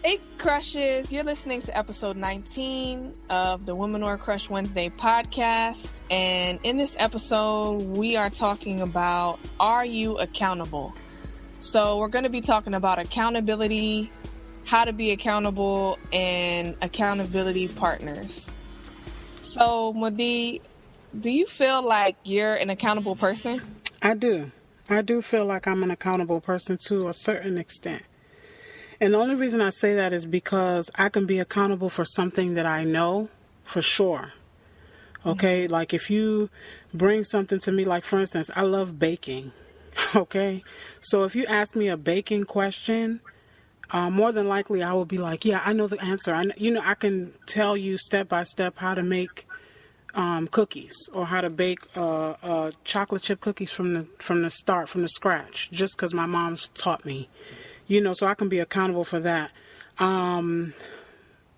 Hey Crushes, you're listening to episode 19 of the Womenore Crush Wednesday podcast. And in this episode, we are talking about, are you accountable? So we're going to be talking about accountability, how to be accountable, and accountability partners. So Madi, do you feel like you're an accountable person? I do. I do feel like I'm an accountable person to a certain extent. And the only reason I say that is because I can be accountable for something that I know for sure. Okay? Mm-hmm. Like if you bring something to me, like for instance, I love baking. Okay? So if you ask me a baking question, more than likely I will be like, yeah, I know the answer. I can tell you step by step how to make cookies or how to bake chocolate chip cookies from the scratch, just because my mom's taught me. So I can be accountable for that.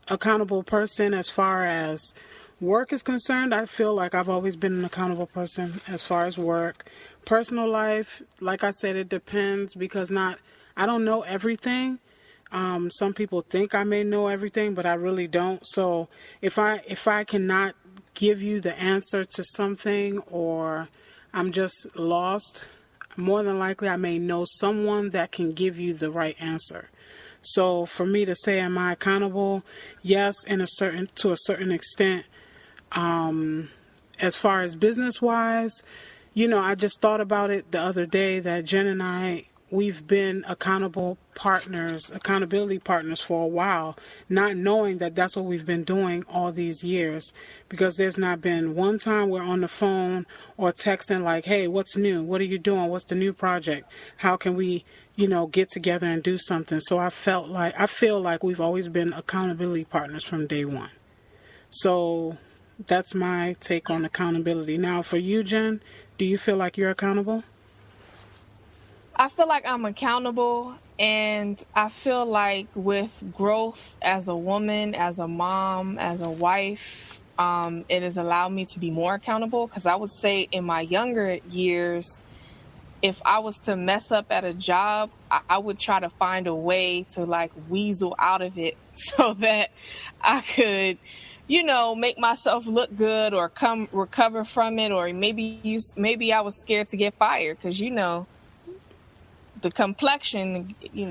Accountable person as far as work is concerned, I feel like I've always been an accountable person as far as work. Personal life, like I said, it depends because I don't know everything. Some people think I may know everything, but I really don't. So if I cannot give you the answer to something or I'm just lost, more than likely I may know someone that can give you the right answer. So for me to say, am I accountable? Yes, to a certain extent. As far as business wise, I just thought about it the other day that Jen and I, we've been accountability partners for a while, not knowing that that's what we've been doing all these years, because there's not been one time we're on the phone or texting like, hey, what's new? What are you doing? What's the new project? How can we, get together and do something? So I feel like we've always been accountability partners from day one. So that's my take on accountability. Now for you, Jen, do you feel like you're accountable? I feel like I'm accountable, and I feel like with growth as a woman, as a mom, as a wife, it has allowed me to be more accountable, because I would say in my younger years, if I was to mess up at a job, I would try to find a way to like weasel out of it so that I could, make myself look good or recover from it, or maybe I was scared to get fired because, the complexion, you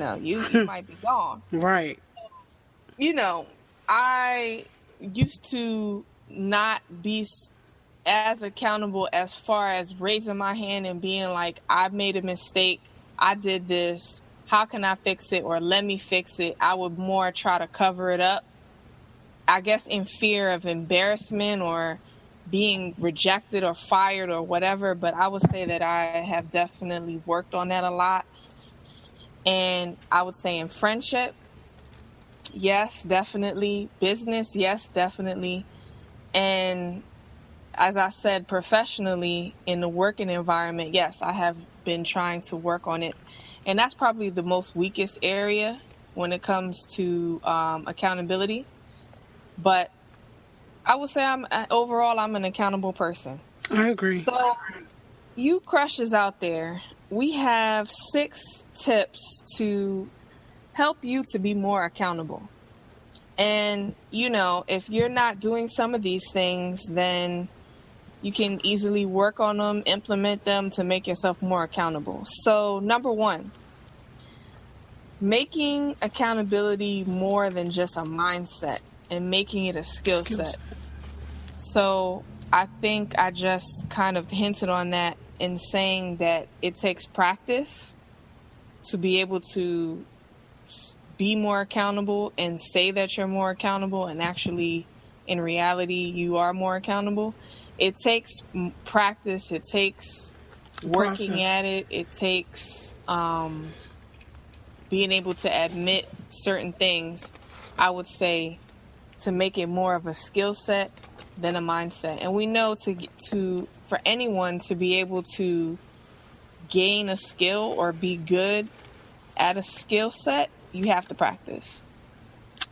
might be gone. Right. I used to not be as accountable as far as raising my hand and being like, I made a mistake. I did this. How can I fix it? Or let me fix it. I would more try to cover it up, I guess, in fear of embarrassment or being rejected or fired or whatever. But I would say that I have definitely worked on that a lot. And I would say in friendship, yes, definitely. Business, yes, definitely. And as I said, professionally, in the working environment, yes, I have been trying to work on it. And that's probably the most weakest area when it comes to accountability. But I would say overall, I'm an accountable person. I agree. So you crushes out there, we have 6 tips to help you to be more accountable. And, if you're not doing some of these things, then you can easily work on them, implement them to make yourself more accountable. So, number 1, making accountability more than just a mindset and making it a skill set. So I think I just kind of hinted on that in saying that it takes practice to be able to be more accountable and say that you're more accountable, and actually in reality you are more accountable. It takes practice. It takes working at it. It takes being able to admit certain things, I would say, to make it more of a skill set than a mindset. And we know for anyone to be able to gain a skill or be good at a skill set, you have to practice.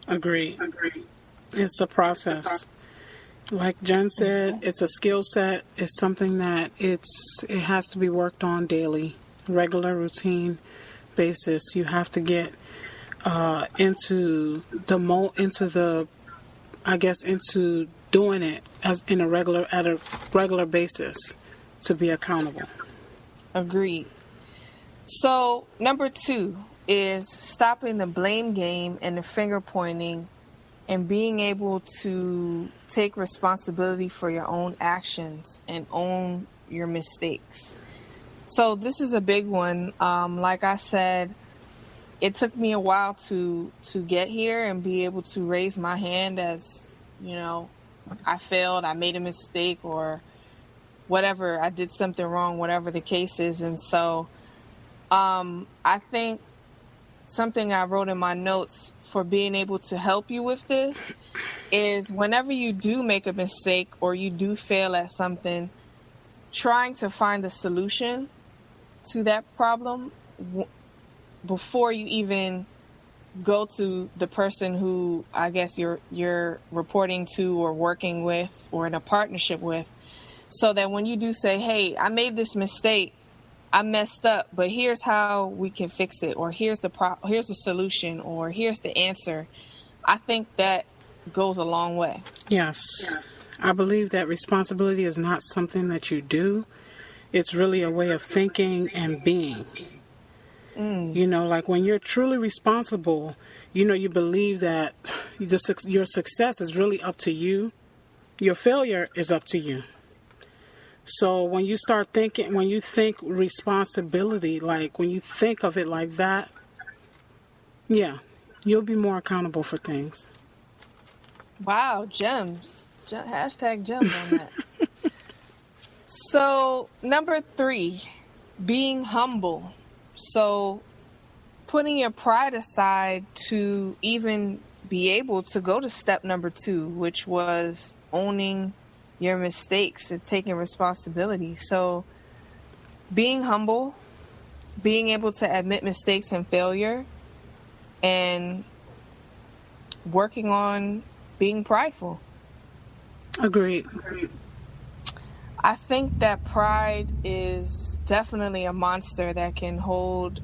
Agreed. It's a process. Like Jen said, it's a skill set. It's something that it has to be worked on daily, regular routine basis. You have to get into into doing it as at a regular basis to be accountable. Agreed. So, number 2 is stopping the blame game and the finger pointing and being able to take responsibility for your own actions and own your mistakes. So, this is a big one. Like I said, it took me a while to get here and be able to raise my hand as, I failed, I made a mistake, or whatever, I did something wrong, whatever the case is. And so I think something I wrote in my notes for being able to help you with this is whenever you do make a mistake or you do fail at something, trying to find a solution to that problem before you even go to the person who I guess you're reporting to or working with or in a partnership with, so that when you do say, hey, I made this mistake, I messed up, but here's how we can fix it, or here's the solution, or here's the answer, I think that goes a long way. Yes. I believe that responsibility is not something that you do. It's really a way of thinking and being. Like when you're truly responsible, you believe that your success is really up to you. Your failure is up to you. So when you think responsibility, like when you think of it like that, yeah, you'll be more accountable for things. Wow, gems. Hashtag gems on that. So, number 3, being humble. So, putting your pride aside to even be able to go to step number 2, which was owning your mistakes and taking responsibility. So, being humble, being able to admit mistakes and failure, and working on being prideful. Agreed. I think that pride is definitely a monster that can hold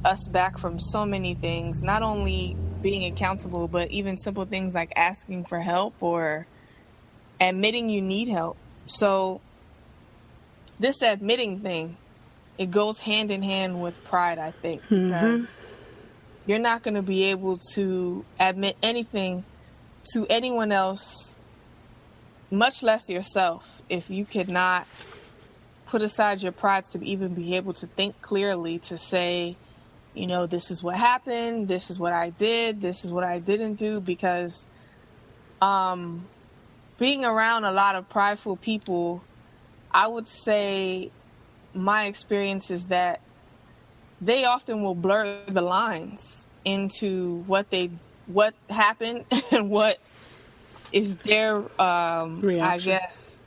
us back from so many things, not only being accountable, but even simple things like asking for help or admitting you need help. So this admitting thing, it goes hand in hand with pride, I think, because you're not going to be able to admit anything to anyone else, much less yourself, if you could not put aside your pride to even be able to think clearly, to say, this is what happened, this is what I did, this is what I didn't do. Because being around a lot of prideful people, I would say my experience is that they often will blur the lines into what happened and what is their, I guess,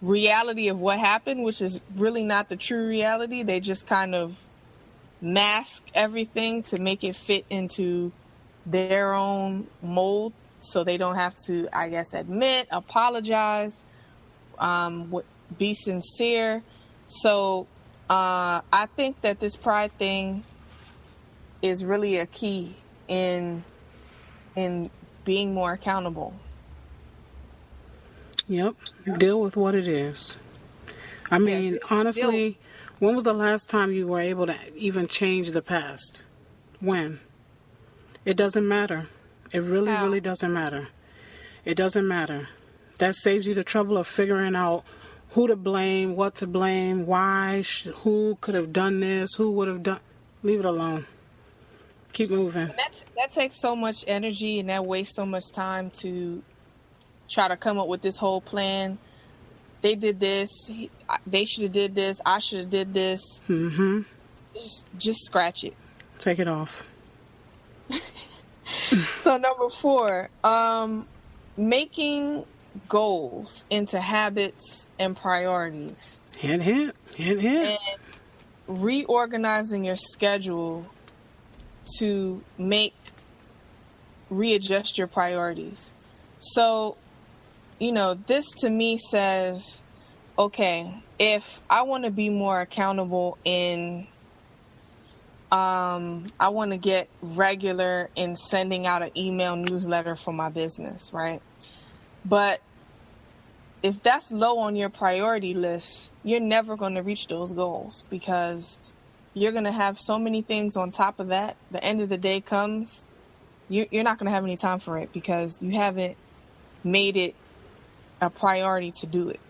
reality of what happened, which is really not the true reality. They just kind of mask everything to make it fit into their own mold, so they don't have to, I guess, admit, apologize, be sincere. So I think that this pride thing is really a key in being more accountable. Yep. Deal with what it is. I mean, honestly, when was the last time you were able to even change the past? When? It doesn't matter. It really doesn't matter. It doesn't matter. That saves you the trouble of figuring out who to blame, what to blame, why, who could have done this, who would have done. Leave it alone. Keep moving. That takes so much energy, and that wastes so much time to try to come up with this whole plan. They did this. They should have did this. I should have did this. Mm-hmm. Just scratch it. Take it off. So number 4, making goals into habits and priorities. Hint. And reorganizing your schedule to readjust your priorities. So, this to me says, okay, if I want to be more accountable in I want to get regular in sending out an email newsletter for my business, right? But if that's low on your priority list, you're never going to reach those goals because you're going to have so many things on top of that. The end of the day comes, you're not going to have any time for it because you haven't made it a priority to do it.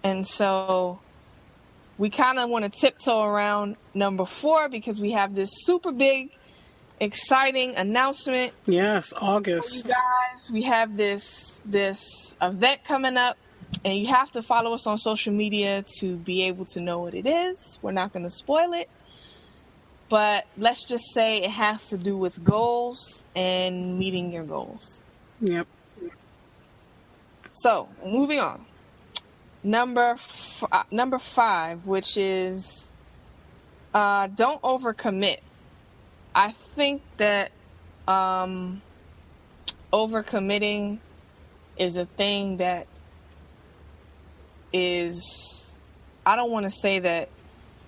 And so we kind of want to tiptoe around number 4 because we have this super big, exciting announcement. Yes, August. You guys, we have this event coming up, and you have to follow us on social media to be able to know what it is. We're not going to spoil it, but let's just say it has to do with goals and meeting your goals. Yep. So, moving on. Number 5, which is don't overcommit. I think that overcommitting is a thing that is, I don't want to say that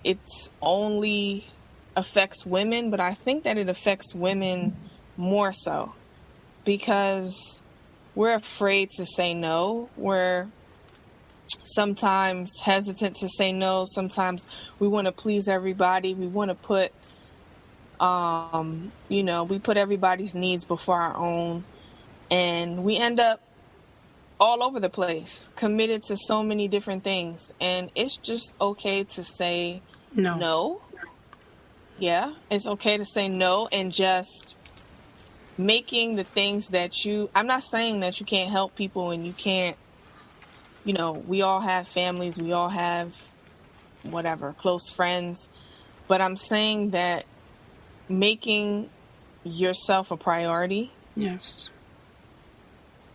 it's only affects women, but I think that it affects women more so because we're afraid to say no. We're sometimes hesitant to say no. Sometimes we want to please everybody. We want to put, we put everybody's needs before our own. And we end up all over the place, committed to so many different things. And it's just okay to say no. Yeah, it's okay to say no and just making the things that I'm not saying that you can't help people and you can't, we all have families, we all have whatever, close friends. But I'm saying that making yourself a priority. Yes.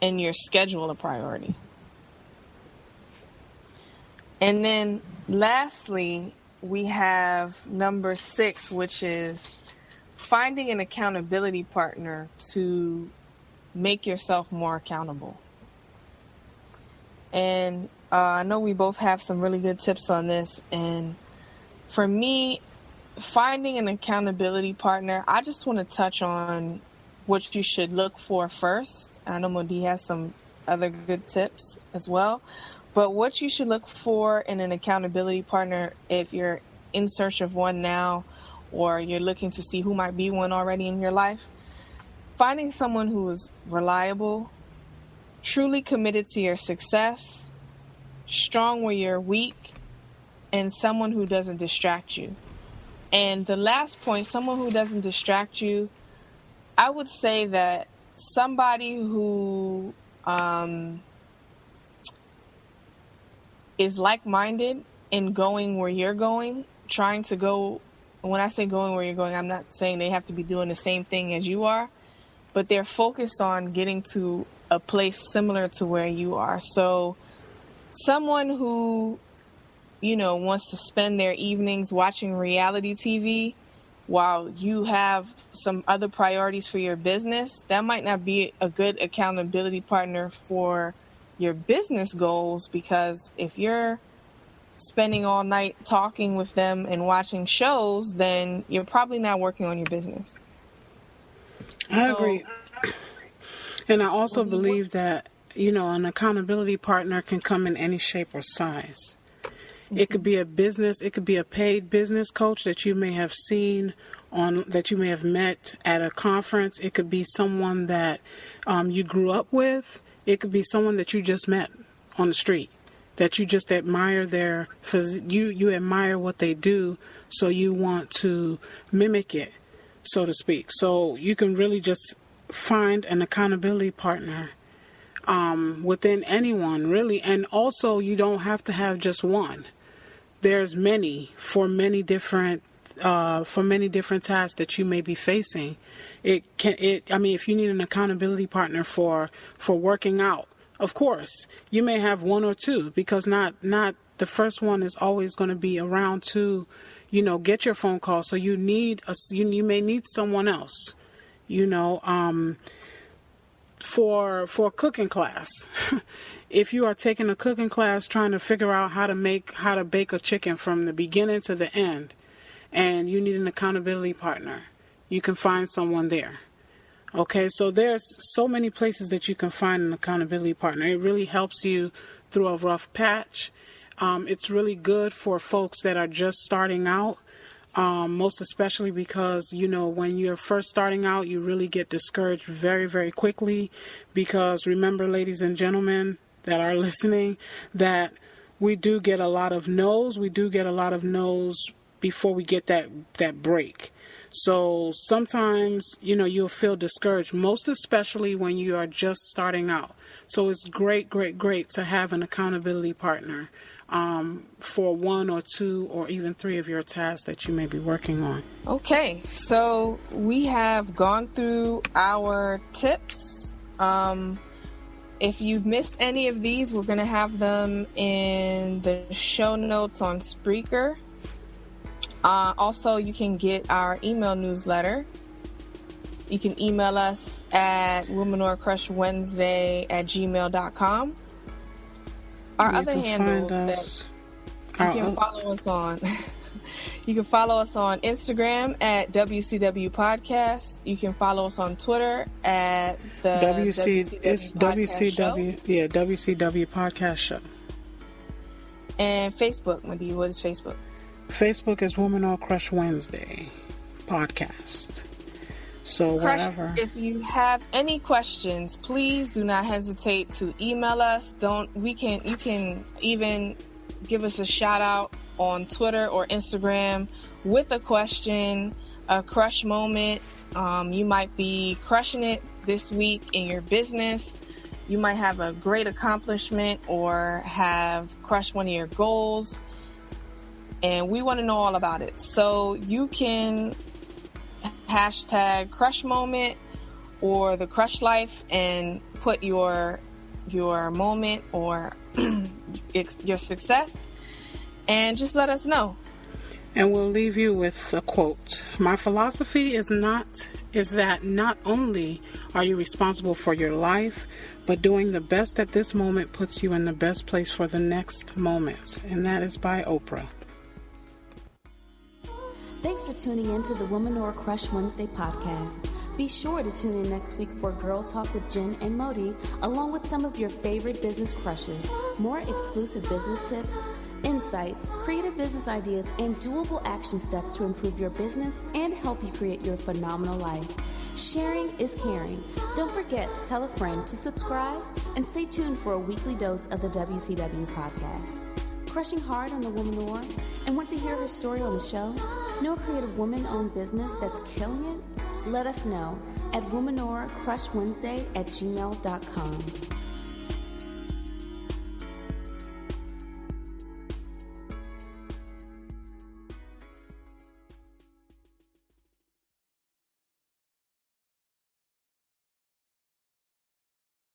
And your schedule a priority. And then lastly, we have number 6, which is finding an accountability partner to make yourself more accountable. And I know we both have some really good tips on this. And for me, finding an accountability partner, I just want to touch on what you should look for first. I know Modi has some other good tips as well. But what you should look for in an accountability partner, if you're in search of one now, or you're looking to see who might be one already in your life, finding someone who is reliable, truly committed to your success, strong where you're weak, and someone who doesn't distract you. And the last point, someone who doesn't distract you, I would say that somebody who is like-minded in going where you're going, trying to go. When I say going where you're going, I'm not saying they have to be doing the same thing as you are, but they're focused on getting to a place similar to where you are. So someone who, wants to spend their evenings watching reality TV while you have some other priorities for your business, that might not be a good accountability partner for your business goals, because if you're spending all night talking with them and watching shows, then you're probably not working on your business. I agree. And I also believe that, an accountability partner can come in any shape or size. It could be a business, it could be a paid business coach that you may have seen that you may have met at a conference. It could be someone that you grew up with. It could be someone that you just met on the street, that you just admire you admire what they do, so you want to mimic it, so to speak. So you can really just find an accountability partner within anyone, really. And also, you don't have to have just one. There's many for many different tasks that you may be facing. If you need an accountability partner for working out, of course, you may have one or two, because not the first one is always going to be around to, get your phone call. So you may need someone else, for a cooking class. If you are taking a cooking class trying to figure out how to bake a chicken from the beginning to the end, and you need an accountability partner, you can find someone there. Okay, so there's so many places that you can find an accountability partner. It really helps you through a rough patch. It's really good for folks that are just starting out, most especially because, when you're first starting out, you really get discouraged very, very quickly, because remember, ladies and gentlemen that are listening, that we do get a lot of no's. We do get a lot of no's before we get that break. So sometimes, you'll feel discouraged, most especially when you are just starting out. So it's great, great, great to have an accountability partner for 1 or 2 or even 3 of your tasks that you may be working on. Okay, so we have gone through our tips. If you missed any of these, we're going to have them in the show notes on Spreaker. Also, you can get our email newsletter. You can email us at womenorcrushwednesday@gmail.com. Our other handles that you can follow us on. You can follow us on Instagram at WCW Podcast. You can follow us on Twitter at the WCW Podcast Show. And Facebook, Madi, what is Facebook? Facebook is Woman or Crush Wednesday Podcast. So whatever. If you have any questions, please do not hesitate to email us. You can even give us a shout out on Twitter or Instagram with a question, a crush moment. You might be crushing it this week in your business. You might have a great accomplishment or have crushed one of your goals. And we want to know all about it. So you can hashtag crush moment or the crush life and put your moment or your success, and just let us know. And we'll leave you with a quote. My philosophy is that not only are you responsible for your life, but doing the best at this moment puts you in the best place for the next moment. And that is by Oprah. Thanks for tuning in to the Womanore Crush Wednesday podcast. Be sure to tune in next week for Girl Talk with Jen and Modi, along with some of your favorite business crushes, more exclusive business tips, insights, creative business ideas, and doable action steps to improve your business and help you create your phenomenal life. Sharing is caring. Don't forget to tell a friend to subscribe and stay tuned for a weekly dose of the WCW podcast. Crushing hard on the Womanore and want to hear her story on the show? Know a creative woman-owned business that's killing it? Let us know at womenorcrushwednesday@gmail.com.